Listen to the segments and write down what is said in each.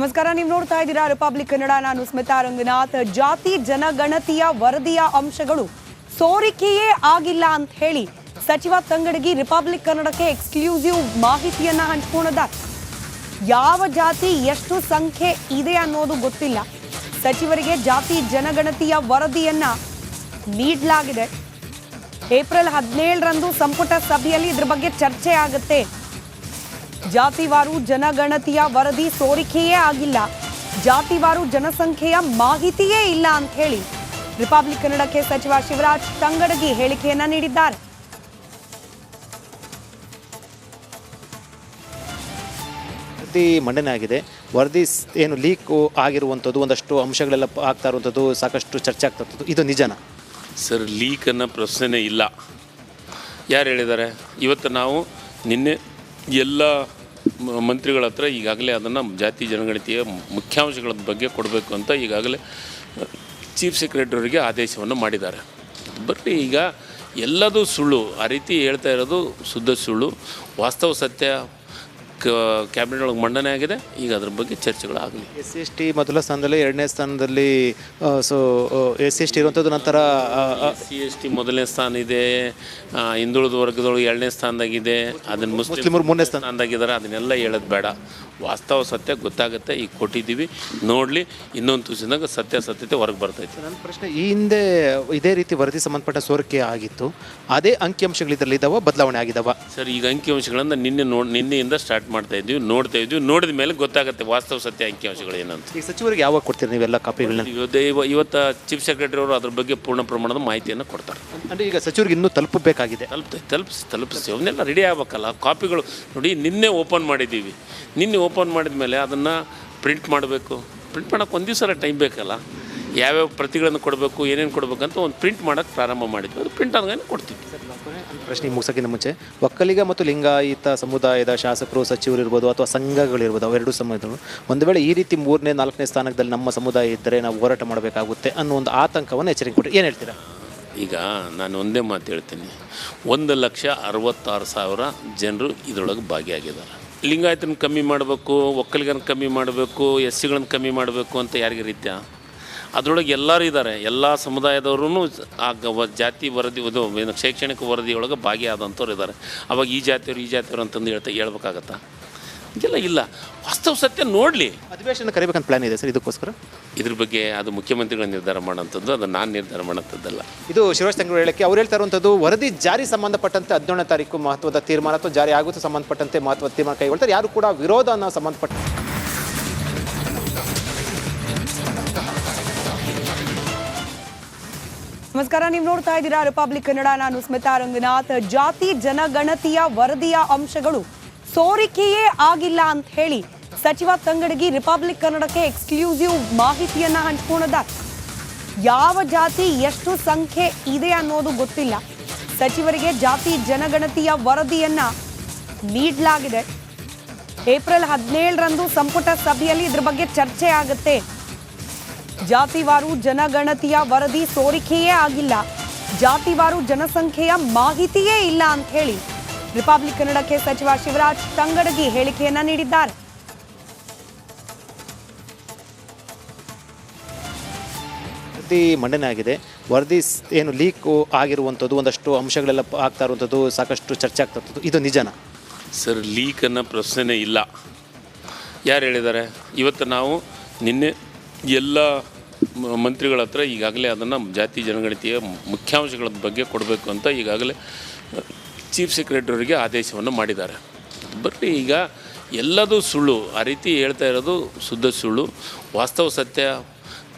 ನಮಸ್ಕಾರ, ನೀವು ನೋಡ್ತಾ ಇದ್ದೀರಾ ರಿಪಬ್ಲಿಕ್ ಕನ್ನಡ. ನಾನು ಸ್ಮಿತಾ ರಂಗನಾಥ್. ಜಾತಿ ಜನಗಣತಿಯ ವರದಿಯ ಅಂಶಗಳು ಸೋರಿಕೆಯೇ ಆಗಿಲ್ಲ ಅಂತ ಹೇಳಿ ಸಚಿವ ತಂಗಡಗಿ ರಿಪಬ್ಲಿಕ್ ಕನ್ನಡಕ್ಕೆ ಎಕ್ಸ್ಕ್ಲೂಸಿವ್ ಮಾಹಿತಿಯನ್ನ ಹಂಚಿಕೊಂಡಿದ್ದಾರೆ. ಯಾವ ಜಾತಿ ಎಷ್ಟು ಸಂಖ್ಯೆ ಇದೆ ಅನ್ನೋದು ಗೊತ್ತಿಲ್ಲ. ಸಚಿವರಿಗೆ ಜಾತಿ ಜನಗಣತಿಯ ವರದಿಯನ್ನ ನೀಡಲಾಗಿದೆ. ಏಪ್ರಿಲ್ 17ರಂದು ಸಂಪುಟ ಸಭೆಯಲ್ಲಿ ಇದ್ರ ಬಗ್ಗೆ ಚರ್ಚೆ ಆಗುತ್ತೆ. ಜಾತಿವಾರು ಜನಗಣತಿಯ ವರದಿ ಸೋರಿಕೆಯೇ ಆಗಿಲ್ಲ, ಜಾತಿವಾರು ಜನಸಂಖ್ಯೆಯ ಮಾಹಿತಿಯೇ ಇಲ್ಲ ಅಂತ ಹೇಳಿ ರಿಪಬ್ಲಿಕ್ ಕನ್ನಡಕ್ಕೆ ಸಚಿವ ಶಿವರಾಜ್ ತಂಗಡಗಿ ಹೇಳಿಕೆಯನ್ನ ನೀಡಿದ್ದಾರೆ. ವರದಿ ಮಂಡನೆ ಆಗಿದೆ. ವರದಿ ಏನು ಲೀಕ್ ಆಗಿರುವಂಥದ್ದು, ಒಂದಷ್ಟು ಅಂಶಗಳೆಲ್ಲ ಆಗ್ತಾ ಇರುವಂಥದ್ದು, ಸಾಕಷ್ಟು ಚರ್ಚೆ ಆಗ್ತಾ ಇರ್ತದ್ದು, ಇದು ನಿಜನಾ ಸರ್? ಲೀಕ್ ಅನ್ನೋ ಪ್ರಶ್ನೆನೇ ಇಲ್ಲ. ಯಾರು ಹೇಳಿದ್ದಾರೆ? ಇವತ್ತು ನಾವು ನಿನ್ನೆ ಎಲ್ಲ ಮಂತ್ರಿಗಳ ಹತ್ರ ಈಗಾಗಲೇ ಅದನ್ನು ಜಾತಿ ಜನಗಣತಿಯ ಮುಖ್ಯಾಂಶಗಳ ಬಗ್ಗೆ ಕೊಡಬೇಕು ಅಂತ ಈಗಾಗಲೇ ಚೀಫ್ ಸೆಕ್ರೆಟರಿಗೆ ಆದೇಶವನ್ನು ಮಾಡಿದ್ದಾರೆ. ಬರೀ ಈಗ ಎಲ್ಲದೂ ಸುಳ್ಳು, ಆ ರೀತಿ ಹೇಳ್ತಾ ಇರೋದು ಶುದ್ಧ ಸುಳ್ಳು. ವಾಸ್ತವ ಸತ್ಯ ಕ್ಯಾಬಿನೆಟ್ ಒಳಗೆ ಮಂಡನೆ ಆಗಿದೆ. ಈಗ ಅದ್ರ ಬಗ್ಗೆ ಚರ್ಚೆಗಳಾಗಲಿ. SC ಮೊದಲ ಸ್ಥಾನದಲ್ಲಿ, ಎರಡನೇ ಸ್ಥಾನದಲ್ಲಿ SC ಇರುವಂಥದ್ದು. ನಂತರ SC ಮೊದಲನೇ ಸ್ಥಾನ ಇದೆ, ಹಿಂದುಳಿದ ವರ್ಗದೊಳಗೆ ಎರಡನೇ ಸ್ಥಾನದಾಗಿದೆ, ಅದನ್ನು ಮುಸ್ಲಿಮರು ಮೂರನೇ ಸ್ಥಾನದಾಗಿದ್ದಾರೆ. ಅದನ್ನೆಲ್ಲ ಹೇಳೋದು ಬೇಡ, ವಾಸ್ತವ ಸತ್ಯ ಗೊತ್ತಾಗುತ್ತೆ. ಈಗ ಕೊಟ್ಟಿದ್ದೀವಿ, ನೋಡಲಿ. ಇನ್ನೊಂದು ತುಸಿದಾಗ ಸತ್ಯತೆ ಹೊರಗೆ ಬರ್ತೈತೆ. ನನ್ನ ಪ್ರಶ್ನೆ, ಈ ಹಿಂದೆ ಇದೇ ರೀತಿ ವರದಿ ಸಂಬಂಧಪಟ್ಟ ಸೋರಿಕೆ ಆಗಿತ್ತು, ಅದೇ ಅಂಕಿಅಂಶಗಳು ಇದರಲ್ಲಿ ಇದ್ದಾವ, ಬದಲಾವಣೆ ಆಗಿದ್ದಾವ? ಸರ್, ಈಗ ಅಂಕಿಅಂಶಗಳನ್ನು ನಿನ್ನೆಯಿಂದ ಸ್ಟಾರ್ಟ್ ಮಾಡ್ತಾ ಇದ್ವಿ, ನೋಡಿದ ಮೇಲೆ ಗೊತ್ತಾಗುತ್ತೆ ವಾಸ್ತವ ಸತ್ಯ ಅಂಕಿಅಂಶಗಳು ಏನಂತ. ಈಗ ಸಚಿವರಿಗೆ ಯಾವಾಗ ಕೊಡ್ತೀರಿ ನೀವೆಲ್ಲ ಕಾಪಿಗಳನ್ನ? ಇವತ್ತು ಚೀಫ್ ಸೆಕ್ರೆಟರಿ ಅವರು ಅದ್ರ ಬಗ್ಗೆ ಪೂರ್ಣ ಪ್ರಮಾಣದ ಮಾಹಿತಿಯನ್ನು ಕೊಡ್ತಾರೆ. ಅಂದರೆ ಈಗ ಸಚಿವರಿಗೆ ಇನ್ನೂ ತಲುಪಬೇಕಾಗಿದೆ. ತಲುಪಿಸಿ ಅವನ್ನೆಲ್ಲ ರೆಡಿ ಆಗಬೇಕಲ್ಲ. ಕಾಪಿಗಳು ನೋಡಿ, ನಿನ್ನೆ ಓಪನ್ ಮಾಡಿದ್ದೀವಿ. ನಿನ್ನೆ ಓಪನ್ ಮಾಡಿದ ಮೇಲೆ ಅದನ್ನು ಪ್ರಿಂಟ್ ಮಾಡಬೇಕು. ಪ್ರಿಂಟ್ ಮಾಡೋಕ್ಕೆ ಒಂದು ದಿವಸ ಟೈಮ್ ಬೇಕಲ್ಲ. ಯಾವ್ಯಾವ ಪ್ರತಿಗಳನ್ನು ಕೊಡಬೇಕು, ಏನೇನು ಕೊಡಬೇಕಂತ ಒಂದು ಪ್ರಿಂಟ್ ಮಾಡೋಕ್ಕೆ ಪ್ರಾರಂಭ ಮಾಡಿದ್ವಿ. ಅದು ಪ್ರಿಂಟ್ ಆದ್ಮೇಲೆ ಕೊಡ್ತೀವಿ. ಪ್ರಶ್ನೆ ಮುಗಿಸೋಕ್ಕಿಂತ ಮುಂಚೆ, ಒಕ್ಕಲಿಗ ಮತ್ತು ಲಿಂಗಾಯತ ಸಮುದಾಯದ ಶಾಸಕರು, ಸಚಿವರು ಇರ್ಬೋದು ಅಥವಾ ಸಂಘಗಳಿರ್ಬೋದು, ಅವೆರಡು ಸಮುದಾಯಗಳು ಒಂದು ವೇಳೆ ಈ ರೀತಿ 3ನೇ 4ನೇ ಸ್ಥಾನದಲ್ಲಿ ನಮ್ಮ ಸಮುದಾಯ ಇದ್ದರೆ ನಾವು ಹೋರಾಟ ಮಾಡಬೇಕಾಗುತ್ತೆ ಅನ್ನೋ ಒಂದು ಆತಂಕವನ್ನು ಎಚ್ಚರಿಕೆ ಕೊಟ್ಟರೆ ಏನು ಹೇಳ್ತೀರಾ? ಈಗ ನಾನು ಒಂದೇ ಮಾತು ಹೇಳ್ತೀನಿ. 1,66,000 ಜನರು ಇದರೊಳಗೆ ಭಾಗಿಯಾಗಿದ್ದಾರೆ. ಲಿಂಗಾಯತನ ಕಮ್ಮಿ ಮಾಡಬೇಕು, ಒಕ್ಕಲಿಗನ ಕಮ್ಮಿ ಮಾಡಬೇಕು, SCಗಳನ್ನು ಕಮ್ಮಿ ಮಾಡಬೇಕು ಅಂತ ಯಾರಿಗೆ ರೀತ್ಯ? ಅದರೊಳಗೆ ಎಲ್ಲರೂ ಇದ್ದಾರೆ. ಎಲ್ಲ ಸಮುದಾಯದವ್ರೂ ಆ ಜಾತಿ ವರದಿ, ಇದು ಶೈಕ್ಷಣಿಕ ವರದಿಯೊಳಗೆ ಭಾಗಿಯಾದಂಥವ್ರು ಇದ್ದಾರೆ. ಅವಾಗ ಈ ಜಾತಿಯವರು ಅಂತಂದು ಹೇಳ್ಬೇಕಾಗತ್ತಾ? ಇದೆಲ್ಲ ಇಲ್ಲ. ವಾಸ್ತವ ಸತ್ಯ ನೋಡಲಿ. ಅಧಿವೇಶನ ಕರಿಬೇಕಂತ ಪ್ಲಾನ್ ಇದೆ ಸರ್ ಇದಕ್ಕೋಸ್ಕರ? ಇದ್ರ ಬಗ್ಗೆ ಅದು ಮುಖ್ಯಮಂತ್ರಿಗಳ ನಿರ್ಧಾರ ಮಾಡೋಂಥದ್ದು, ಅದು ನಾನು ನಿರ್ಧಾರ ಮಾಡೋಂಥದ್ದಲ್ಲ. ಇದು ಶಿವರಾಜ್ ತಂಗಡಗಿ ಹೇಳಿಕೆ. ಅವ್ರು ಹೇಳ್ತಾ ಇರುವಂಥದ್ದು ವರದಿ ಜಾರಿ ಸಂಬಂಧಪಟ್ಟಂತೆ 17ನೇ ತಾರೀಕು ಮಹತ್ವದ ತೀರ್ಮಾನ ಅಥವಾ ಜಾರಿ ಆಗುತ್ತೆ ಸಂಬಂಧಪಟ್ಟಂತೆ ಮಹತ್ವದ ತೀರ್ಮಾನ ಕೈಗೊಳ್ತಾರೆ. ಯಾರು ಕೂಡ ವಿರೋಧ ಅನ್ನೋ ಸಂಬಂಧಪಟ್ಟ ನಮಸ್ಕಾರ, ನೀವು ನೋಡ್ತಾ ಇದ್ದೀರಾ ರಿಪಬ್ಲಿಕ್ ಕನ್ನಡ. ನಾನು ಸ್ಮಿತಾ ರಂಗನಾಥ್. ಜಾತಿ ಜನಗಣತಿಯ ವರದಿಯ ಅಂಶಗಳು ಸೋರಿಕೆಯೇ ಆಗಿಲ್ಲ ಅಂತ ಹೇಳಿ ಸಚಿವ ತಂಗಡಗಿ ರಿಪಬ್ಲಿಕ್ ಕನ್ನಡಕ್ಕೆ ಎಕ್ಸ್ಕ್ಲೂಸಿವ್ ಮಾಹಿತಿಯನ್ನ ಹಂಚಿಕೊಂಡಿದ್ದಾರೆ. ಯಾವ ಜಾತಿ ಎಷ್ಟು ಸಂಖ್ಯೆ ಇದೆ ಅನ್ನೋದು ಗೊತ್ತಿಲ್ಲ. ಸಚಿವರಿಗೆ ಜಾತಿ ಜನಗಣತಿಯ ವರದಿಯನ್ನ ನೀಡಲಾಗಿದೆ. ಏಪ್ರಿಲ್ 17ರಂದು ಸಂಪುಟ ಸಭೆಯಲ್ಲಿ ಇದ್ರ ಬಗ್ಗೆ ಚರ್ಚೆ ಆಗುತ್ತೆ. ಜಾತಿವಾರು ಜನಗಣತಿಯ ವರದಿ ಸೋರಿಕೆಯೇ ಆಗಿಲ್ಲ, ಜಾತಿವಾರು ಜನಸಂಖ್ಯೆಯ ಮಾಹಿತಿಯೇ ಇಲ್ಲ ಅಂತ ಹೇಳಿ ರಿಪಬ್ಲಿಕ್ ಕನ್ನಡಕ್ಕೆ ಸಚಿವ ಶಿವರಾಜ್ ತಂಗಡಗಿ ಹೇಳಿಕೆಯನ್ನ ನೀಡಿದ್ದಾರೆ. ವರದಿ ಮಂಡನೆ ಆಗಿದೆ. ವರದಿ ಏನು ಲೀಕ್ ಆಗಿರುವಂಥದ್ದು, ಒಂದಷ್ಟು ಅಂಶಗಳೆಲ್ಲ ಆಗ್ತಾ ಇರುವಂಥದ್ದು, ಸಾಕಷ್ಟು ಚರ್ಚೆ ಆಗ್ತಾ ಇರ್ತದ್ದು, ಇದು ನಿಜನಾ ಸರ್? ಲೀಕ್ ಅನ್ನೋ ಪ್ರಶ್ನೆನೇ ಇಲ್ಲ. ಯಾರು ಹೇಳಿದ್ದಾರೆ? ಇವತ್ತು ನಾವು ನಿನ್ನೆ ಎಲ್ಲ ಮಂತ್ರಿಗಳ ಹತ್ರ ಈಗಾಗಲೇ ಅದನ್ನು ಜಾತಿ ಜನಗಣತಿಯ ಮುಖ್ಯಾಂಶಗಳ ಬಗ್ಗೆ ಕೊಡಬೇಕು ಅಂತ ಈಗಾಗಲೇ ಚೀಫ್ ಸೆಕ್ರೆಟರಿಗೆ ಆದೇಶವನ್ನು ಮಾಡಿದ್ದಾರೆ. ಬರೀ ಈಗ ಎಲ್ಲದೂ ಸುಳ್ಳು, ಆ ರೀತಿ ಹೇಳ್ತಾ ಇರೋದು ಶುದ್ಧ ಸುಳ್ಳು. ವಾಸ್ತವ ಸತ್ಯ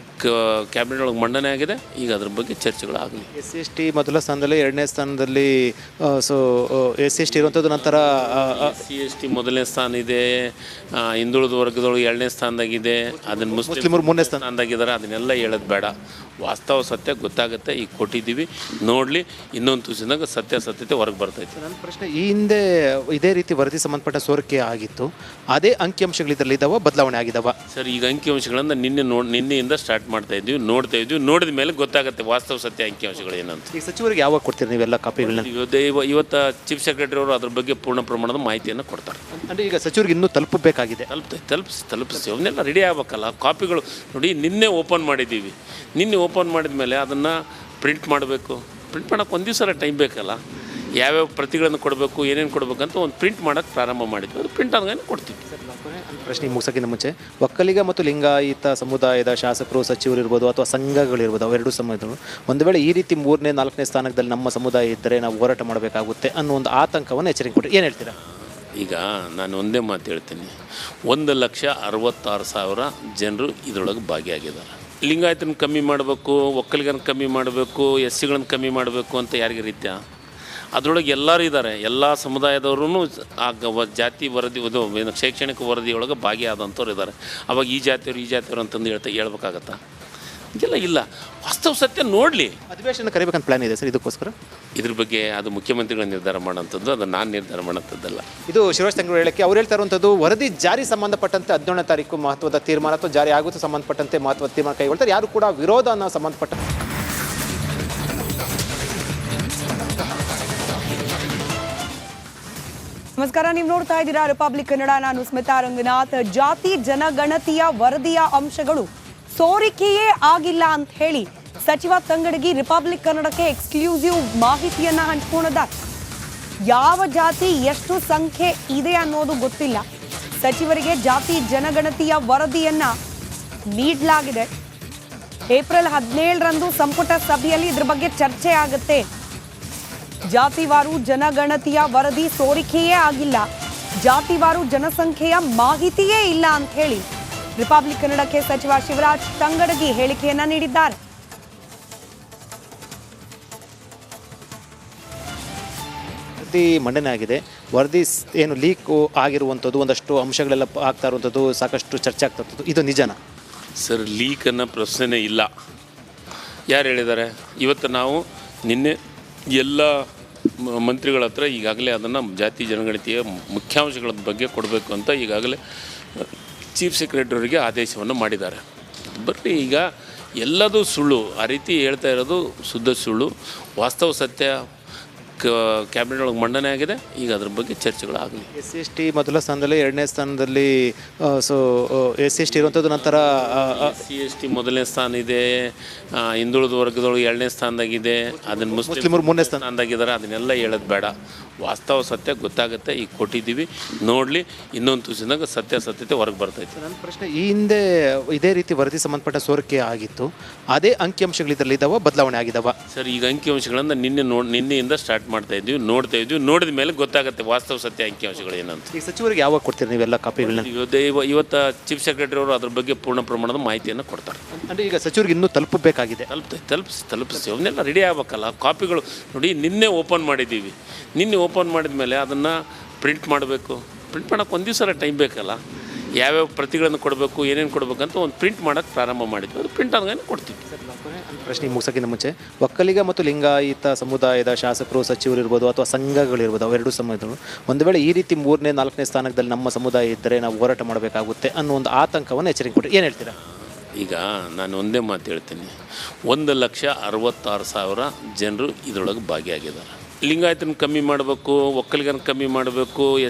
ಕ್ಯಾಬಿನೆಟ್ ಒಳಗೆ ಮಂಡನೆ ಆಗಿದೆ. ಈಗ ಅದ್ರ ಬಗ್ಗೆ ಚರ್ಚೆಗಳಾಗಲಿ. SC ಮೊದಲ ಸ್ಥಾನದಲ್ಲಿ, ಎರಡನೇ ಸ್ಥಾನದಲ್ಲಿ SC ಇರುವಂಥದ್ದು. ನಂತರ SC ಮೊದಲನೇ ಸ್ಥಾನ ಇದೆ, ಹಿಂದುಳಿದ ವರ್ಗದೊಳಗೆ ಎರಡನೇ ಸ್ಥಾನದಾಗಿದೆ, ಅದನ್ನು ಮುಸ್ಲಿಮರು ಮೂರನೇ ಸ್ಥಾನದಾಗಿದ್ದಾರೆ. ಅದನ್ನೆಲ್ಲ ಹೇಳೋದು ಬೇಡ, ವಾಸ್ತವ ಸತ್ಯ ಗೊತ್ತಾಗುತ್ತೆ. ಈಗ ಕೊಟ್ಟಿದ್ದೀವಿ, ನೋಡಲಿ, ಇನ್ನೊಂದು ತುಸಿದಾಗ ಸತ್ಯಾಸತ್ಯತೆ ಹೊರಗೆ ಬರ್ತೈತೆ. ನನ್ನ ಪ್ರಶ್ನೆ, ಈ ಹಿಂದೆ ಇದೇ ರೀತಿ ವರದಿ ಸಂಬಂಧಪಟ್ಟ ಸೋರಿಕೆ ಆಗಿತ್ತು, ಅದೇ ಅಂಕಿಅಂಶಗಳು ಇದರಲ್ಲಿ ಇದಾವ, ಬದಲಾವಣೆ ಆಗಿದಾವ? ಸರ್, ಈಗ ಅಂಕಿಅಂಶಗಳನ್ನು ನಿನ್ನೆಯಿಂದ ಸ್ಟಾರ್ಟ್ ಮಾಡ್ತಾ ಇದ್ವಿ, ನೋಡಿದ ಮೇಲೆ ಗೊತ್ತಾಗುತ್ತೆ ವಾಸ್ತವ ಸತ್ಯ ಅಂಕಿಅಂಶಗಳು ಏನಂತ. ಈಗ ಸಚಿವರಿಗೆ ಯಾವಾಗ ಕೊಡ್ತೀರಿ ನೀವೆಲ್ಲ ಕಾಪಿಗಳನ್ನ? ಇವತ್ತು ಚೀಫ್ ಸೆಕ್ರೆಟರಿ ಅವರು ಅದ್ರ ಬಗ್ಗೆ ಪೂರ್ಣ ಪ್ರಮಾಣದ ಮಾಹಿತಿಯನ್ನು ಕೊಡ್ತಾರೆ. ಅಂದರೆ ಈಗ ಸಚಿವರಿಗೆ ಇನ್ನೂ ತಲುಪಬೇಕಾಗಿದೆ. ತಲುಪಿಸಿ ಅವನ್ನೆಲ್ಲ ರೆಡಿ ಆಗ್ಬೇಕಲ್ಲ. ಕಾಪಿಗಳು ನೋಡಿ, ನಿನ್ನೆ ಓಪನ್ ಮಾಡಿದ್ದೀವಿ. ನಿನ್ನೆ ಓಪನ್ ಮಾಡಿದ ಮೇಲೆ ಅದನ್ನು ಪ್ರಿಂಟ್ ಮಾಡಬೇಕು. ಪ್ರಿಂಟ್ ಮಾಡೋಕ್ಕೆ ಒಂದು ದಿವಸ ಟೈಮ್ ಬೇಕಲ್ಲ. ಯಾವ್ಯಾವ ಪ್ರತಿಗಳನ್ನು ಕೊಡಬೇಕು, ಏನೇನು ಕೊಡಬೇಕಂತ ಒಂದು ಪ್ರಿಂಟ್ ಮಾಡೋಕ್ಕೆ ಪ್ರಾರಂಭ ಮಾಡಿದ್ವಿ. ಅದು ಪ್ರಿಂಟ್ ಆದ್ಮೇಲೆ ಕೊಡ್ತೀವಿ. ಪ್ರಶ್ನೆ ಮುಗಿಸೋಕ್ಕಿಂತ ಮುಂಚೆ, ಒಕ್ಕಲಿಗ ಮತ್ತು ಲಿಂಗಾಯತ ಸಮುದಾಯದ ಶಾಸಕರು, ಸಚಿವರು ಇರ್ಬೋದು ಅಥವಾ ಸಂಘಗಳಿರ್ಬೋದು, ಅವೆರಡೂ ಸಮಯಗಳು ಒಂದು ವೇಳೆ ಈ ರೀತಿ 3ನೇ 4ನೇ ಸ್ಥಾನದಲ್ಲಿ ನಮ್ಮ ಸಮುದಾಯ ಇದ್ದರೆ ನಾವು ಹೋರಾಟ ಮಾಡಬೇಕಾಗುತ್ತೆ ಅನ್ನೋ ಒಂದು ಆತಂಕವನ್ನು ಎಚ್ಚರಿಕೆ ಕೊಟ್ಟರೆ ಏನು ಹೇಳ್ತೀರಾ? ಈಗ ನಾನು ಒಂದೇ ಮಾತು ಹೇಳ್ತೀನಿ. 1,66,000 ಜನರು ಇದರೊಳಗೆ ಭಾಗಿಯಾಗಿದ್ದಾರೆ. ಲಿಂಗಾಯತನ ಕಮ್ಮಿ ಮಾಡಬೇಕು, ಒಕ್ಕಲಿಗನ ಕಮ್ಮಿ ಮಾಡಬೇಕು, ಎಸ್ ಸಿಗಳನ್ನು ಕಮ್ಮಿ ಮಾಡಬೇಕು ಅಂತ ಯಾರಿಗೆ ರೀತ್ಯ? ಅದರೊಳಗೆ ಎಲ್ಲರೂ ಇದ್ದಾರೆ. ಎಲ್ಲ ಸಮುದಾಯದವ್ರೂ ಜಾತಿ ವರದಿ ಶೈಕ್ಷಣಿಕ ವರದಿಯೊಳಗೆ ಭಾಗಿಯಾದಂಥವ್ರು ಇದ್ದಾರೆ. ಅವಾಗ ಈ ಜಾತಿಯವರು ಅಂತಂದು ಹೇಳ್ಬೇಕಾಗತ್ತಾ? ಇದೆಲ್ಲ ಇಲ್ಲ. ವಾಸ್ತವ ಸತ್ಯ ನೋಡಲಿ. ಅಧಿವೇಶನ ಕರಿಬೇಕಂತ ಪ್ಲಾನ್ ಇದೆ ಸರ್ ಇದಕ್ಕೋಸ್ಕರ? ಇದ್ರ ಬಗ್ಗೆ ಅದು ಮುಖ್ಯಮಂತ್ರಿಗಳ ನಿರ್ಧಾರ ಮಾಡೋಂಥದ್ದು, ಅದು ನಾನು ನಿರ್ಧಾರ ಮಾಡೋಂಥದ್ದಲ್ಲ. ಇದು ಶಿವರಾಜ್ ತಂಗಡೂರು ಹೇಳಕ್ಕೆ ಅವ್ರು ಹೇಳ್ತಾ ಇರುವಂಥದ್ದು, ವರದಿ ಜಾರಿ ಸಂಬಂಧಪಟ್ಟಂತೆ 17ನೇ ತಾರೀಕು ಮಹತ್ವದ ತೀರ್ಮಾನ ಅಥವಾ ಜಾರಿ ಆಗುತ್ತೆ ಸಂಬಂಧಪಟ್ಟಂತೆ ಮಹತ್ವದ ತೀರ್ಮಾನ ಕೈಗೊಳ್ತಾರೆ. ಯಾರು ಕೂಡ ವಿರೋಧ ಅನ್ನೋ ಸಂಬಂಧಪಟ್ಟ ನಮಸ್ಕಾರ, ನೀವು ನೋಡ್ತಾ ಇದ್ದೀರಾ ರಿಪಬ್ಲಿಕ್ ಕನ್ನಡ. ನಾನು ಸ್ಮಿತಾ ರಂಗನಾಥ್. ಜಾತಿ ಜನಗಣತಿಯ ವರದಿಯ ಅಂಶಗಳು ಸೋರಿಕೆಯೇ ಆಗಿಲ್ಲ ಅಂತ ಹೇಳಿ ಸಚಿವ ತಂಗಡಗಿ ರಿಪಬ್ಲಿಕ್ ಕನ್ನಡಕ್ಕೆ ಎಕ್ಸ್ಕ್ಲೂಸಿವ್ ಮಾಹಿತಿಯನ್ನ ಹಂಚಿಕೊಂಡಿದ್ದಾರೆ. ಯಾವ ಜಾತಿ ಎಷ್ಟು ಸಂಖ್ಯೆ ಇದೆ ಅನ್ನೋದು ಗೊತ್ತಿಲ್ಲ. ಸಚಿವರಿಗೆ ಜಾತಿ ಜನಗಣತಿಯ ವರದಿಯನ್ನ ನೀಡಲಾಗಿದೆ. ಏಪ್ರಿಲ್ 17ರಂದು ಸಂಪುಟ ಸಭೆಯಲ್ಲಿ ಇದ್ರ ಬಗ್ಗೆ ಚರ್ಚೆ ಆಗುತ್ತೆ. ಜಾತಿವಾರು ಜನಗಣತಿಯ ವರದಿ ಸೋರಿಕೆಯೇ ಆಗಿಲ್ಲ, ಜಾತಿವಾರು ಜನಸಂಖ್ಯೆಯ ಮಾಹಿತಿಯೇ ಇಲ್ಲ ಅಂತ ಹೇಳಿ ರಿಪಬ್ಲಿಕ್ ಕನ್ನಡಕ್ಕೆ ಸಚಿವ ಶಿವರಾಜ್ ತಂಗಡಗಿ ಹೇಳಿಕೆಯನ್ನ ನೀಡಿದ್ದಾರೆ. ವರದಿ ಮಂಡನೆ ಆಗಿದೆ. ವರದಿ ಏನು ಲೀಕ್ ಆಗಿರುವಂಥದ್ದು, ಒಂದಷ್ಟು ಅಂಶಗಳೆಲ್ಲ ಆಗ್ತಾ ಇರುವಂಥದ್ದು, ಸಾಕಷ್ಟು ಚರ್ಚೆ ಆಗ್ತಾ ಇರ್ತದ್ದು, ಇದು ನಿಜನಾ? ಸರ್, ಲೀಕ್ ಅನ್ನೋ ಪ್ರಶ್ನೆ ಇಲ್ಲ. ಯಾರು ಹೇಳಿದ್ದಾರೆ? ಇವತ್ತು ನಾವು ನಿನ್ನೆ ಎಲ್ಲ ಮಂತ್ರಿಗಳ ಹತ್ರ ಈಗಾಗಲೇ ಅದನ್ನು ಜಾತಿ ಜನಗಣತಿಯ ಮುಖ್ಯಾಂಶಗಳ ಬಗ್ಗೆ ಕೊಡಬೇಕು ಅಂತ ಈಗಾಗಲೇ ಚೀಫ್ ಸೆಕ್ರೆಟರಿಗೆ ಆದೇಶವನ್ನು ಮಾಡಿದ್ದಾರೆ. ಬರ್ರಿ, ಈಗ ಎಲ್ಲದೂ ಸುಳ್ಳು. ಆ ರೀತಿ ಹೇಳ್ತಾ ಇರೋದು ಶುದ್ಧ ಸುಳ್ಳು. ವಾಸ್ತವ ಸತ್ಯ ಕ್ಯಾಬಿನೆಟ್ ಒಳಗೆ ಮಂಡನೆ ಆಗಿದೆ. ಈಗ ಅದ್ರ ಬಗ್ಗೆ ಚರ್ಚೆಗಳು ಆಗಲಿ. SC/ST ಮೊದಲ ಸ್ಥಾನದಲ್ಲಿ, 2ನೇ ಸ್ಥಾನದಲ್ಲಿ SC/ST ಇರುವಂಥದ್ದು. ನಂತರ SC/ST ಮೊದಲನೇ ಸ್ಥಾನ ಇದೆ, ಹಿಂದುಳಿದ ವರ್ಗದೊಳಗೆ 2ನೇ ಸ್ಥಾನದಾಗಿದೆ, ಅದನ್ನು ಮುಸ್ಲಿಮರು 3ನೇ ಸ್ಥಾನದಾಗಿದ್ದಾರೆ. ಅದನ್ನೆಲ್ಲ ಹೇಳೋದು ಬೇಡ. ವಾಸ್ತವ ಸತ್ಯ ಗೊತ್ತಾಗುತ್ತೆ. ಈಗ ಕೊಟ್ಟಿದ್ದೀವಿ, ನೋಡಲಿ, ಇನ್ನೊಂದು ತುಸಿದಾಗ ಸತ್ಯಾಸತ್ಯತೆ ಹೊರಗೆ ಬರ್ತೈತೆ. ನನ್ನ ಪ್ರಶ್ನೆ, ಈ ಹಿಂದೆ ಇದೇ ರೀತಿ ವರದಿ ಸಂಬಂಧಪಟ್ಟ ಸೋರಿಕೆ ಆಗಿತ್ತು, ಅದೇ ಅಂಕಿಅಂಶಗಳು ಇದರಲ್ಲಿ ಇದಾವ, ಬದಲಾವಣೆ ಆಗಿದಾವ? ಸರ್, ಈಗ ಅಂಕಿಅಂಶಗಳನ್ನು ನಿನ್ನೆಯಿಂದ ಸ್ಟಾರ್ಟ್ ಮಾಡ್ತಾ ಇದ್ವಿ, ನೋಡಿದ ಮೇಲೆ ಗೊತ್ತಾಗುತ್ತೆ ವಾಸ್ತವ ಸತ್ಯ ಅಂಕಿಅಂಶಗಳು ಏನಂತ. ಈಗ ಸಚಿವರಿಗೆ ಯಾವಾಗ ಕೊಡ್ತೀರಿ ನೀವೆಲ್ಲ ಕಾಪಿಗಳನ್ನ? ಇವತ್ತು ಚೀಫ್ ಸೆಕ್ರೆಟರಿ ಅವರು ಅದ್ರ ಬಗ್ಗೆ ಪೂರ್ಣ ಪ್ರಮಾಣದ ಮಾಹಿತಿಯನ್ನು ಕೊಡ್ತಾರೆ. ಅಂದರೆ ಈಗ ಸಚಿವರಿಗೆ ಇನ್ನೂ ತಲುಪಬೇಕಾಗಿದೆ. ತಲುಪಿಸಿ ಅವನ್ನೆಲ್ಲ ರೆಡಿ ಆಗ್ಬೇಕಲ್ಲ. ಕಾಪಿಗಳು ನೋಡಿ, ನಿನ್ನೆ ಓಪನ್ ಮಾಡಿದ್ದೀವಿ. ನಿನ್ನೆ ಓಪನ್ ಮಾಡಿದ ಮೇಲೆ ಅದನ್ನು ಪ್ರಿಂಟ್ ಮಾಡಬೇಕು. ಪ್ರಿಂಟ್ ಮಾಡೋಕ್ಕೆ ಒಂದು ದಿವಸ ಟೈಮ್ ಬೇಕಲ್ಲ. ಯಾವ್ಯಾವ ಪ್ರತಿಗಳನ್ನು ಕೊಡಬೇಕು, ಏನೇನು ಕೊಡಬೇಕಂತ ಒಂದು ಪ್ರಿಂಟ್ ಮಾಡೋಕ್ಕೆ ಪ್ರಾರಂಭ ಮಾಡಿದ್ವಿ. ಅದು ಪ್ರಿಂಟ್ ಆದ್ಮೇಲೆ ಕೊಡ್ತೀವಿ. ಪ್ರಶ್ನೆ ಮುಗಿಸೋಕ್ಕಿಂತ ಮುಂಚೆ, ಒಕ್ಕಲಿಗ ಮತ್ತು ಲಿಂಗಾಯತ ಸಮುದಾಯದ ಶಾಸಕರು, ಸಚಿವರು ಇರ್ಬೋದು ಅಥವಾ ಸಂಘಗಳಿರ್ಬೋದು, ಅವೆರಡೂ ಸಮಯಗಳು ಒಂದು ವೇಳೆ ಈ ರೀತಿ 3ನೇ 4ನೇ ಸ್ಥಾನದಲ್ಲಿ ನಮ್ಮ ಸಮುದಾಯ ಇದ್ದರೆ ನಾವು ಹೋರಾಟ ಮಾಡಬೇಕಾಗುತ್ತೆ ಅನ್ನೋ ಒಂದು ಆತಂಕವನ್ನು ಎಚ್ಚರಿಕೆ ಕೊಟ್ಟರೆ ಏನು ಹೇಳ್ತೀರಾ? ಈಗ ನಾನು ಒಂದೇ ಮಾತು ಹೇಳ್ತೀನಿ. 1,66,000 ಜನರು ಇದರೊಳಗೆ ಭಾಗಿಯಾಗಿದ್ದಾರೆ. ಲಿಂಗಾಯತನ ಕಮ್ಮಿ ಮಾಡಬೇಕು, ಒಕ್ಕಲಿಗನ ಕಮ್ಮಿ ಮಾಡಬೇಕು,